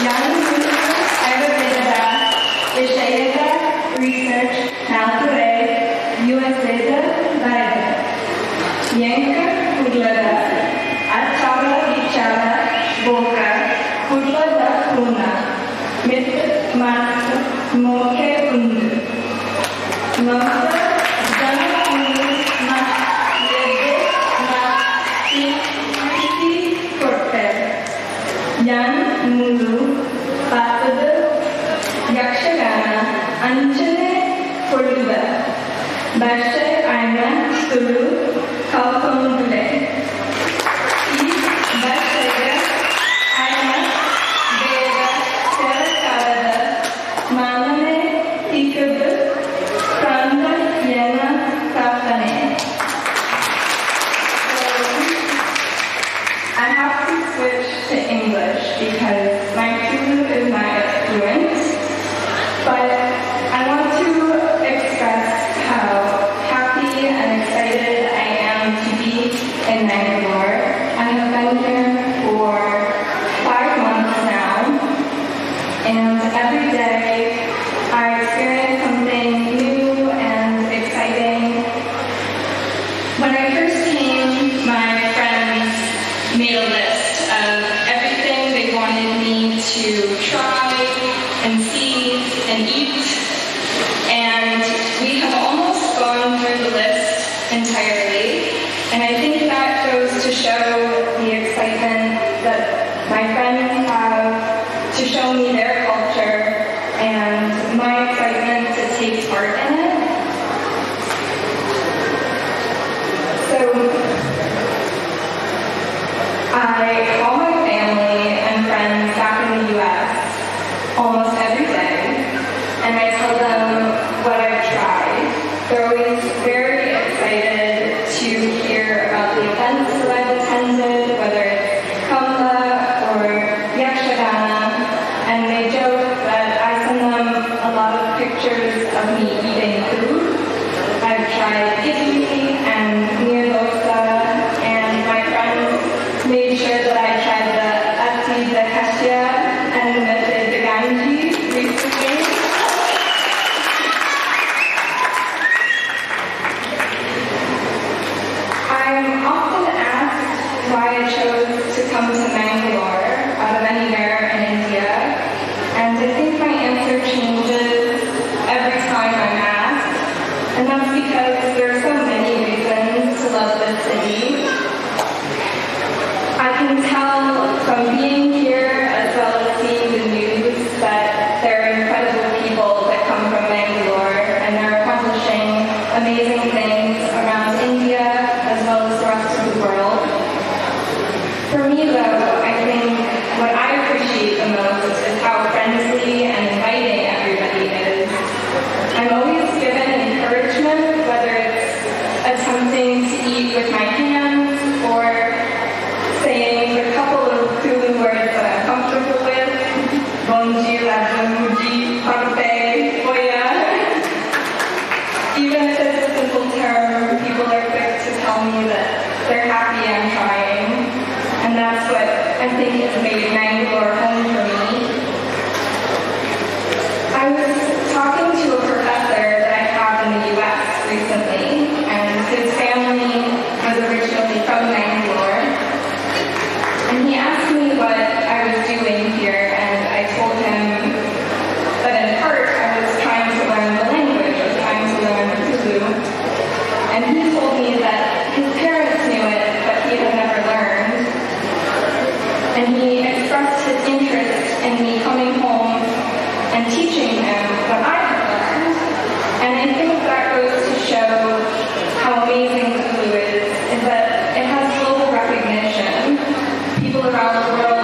Young Ayurveda Vishayada Research Nalture USA'da verdi. Yenka Kudlada Achala Vichala Boka Kudlada Kuna Mit Mat Moke Undu Mamsa Jana Undu Mat Lede Mat Titi Korte Yan Mundu Papada Yakshagana Anjane Koduva Bashe Aina Tulu Kalpamudule East Bashaga Aina Veda Terakavada Manane Tikabu Pranda Yena Kapane. I have to switch to English because my Tulu is not as fluent, but I want to express how happy and excited I am to be in Bangalore. I have been here for 5 months now, and every day I experience something new and exciting. When I first came, my friends made a list of everything they wanted me to try and see and eat, and we have almost gone through the list entirely, and I think that goes to show the excitement that my friends have to show me their culture and my excitement to take part in it. So I call my family and friends back in the US almost every day, and I tell them what I've tried. They're always very excited to hear about the events that I've attended, whether it's Kamla or Yakshagana, and they joke that I send them a lot of pictures of me eating food. I've tried idli and nirdosa, and my friends made sure that I tried the Aati and the Ganji recently. I'm often asked why I chose to come to Bangalore out of anywhere in India, and I think my answer changes every time I'm asked, and that's because there are so many reasons to love this city. I can tell from being here as well as seeing the news that there are incredible people that come from Bangalore and they're accomplishing amazing things around India as well as the rest of the world. For me though, I think what I appreciate the most is how friendly and inviting everybody is. I'm always given encouragement, whether it's attempting to eat with my hands or saying the couple of Tulu words that I'm comfortable with. Bonjour, Adjumuji, Parpe, Oya. Even if it's a simple term, people are quick to tell me that they're happy I'm trying. And that's what I think has made Bangalore home for me. I was talking to a professor that I have in the US recently, and his family was originally from Bangalore. And he asked me what I was doing here, and I told him that in part I was trying to learn the language, I was trying to learn Tulu. And he told me that his parents knew it, but he had never learned. And he expressed his interest in me coming home and teaching him what I had learned. And I think that goes to show how amazing Tulu is that it has global recognition. People around the world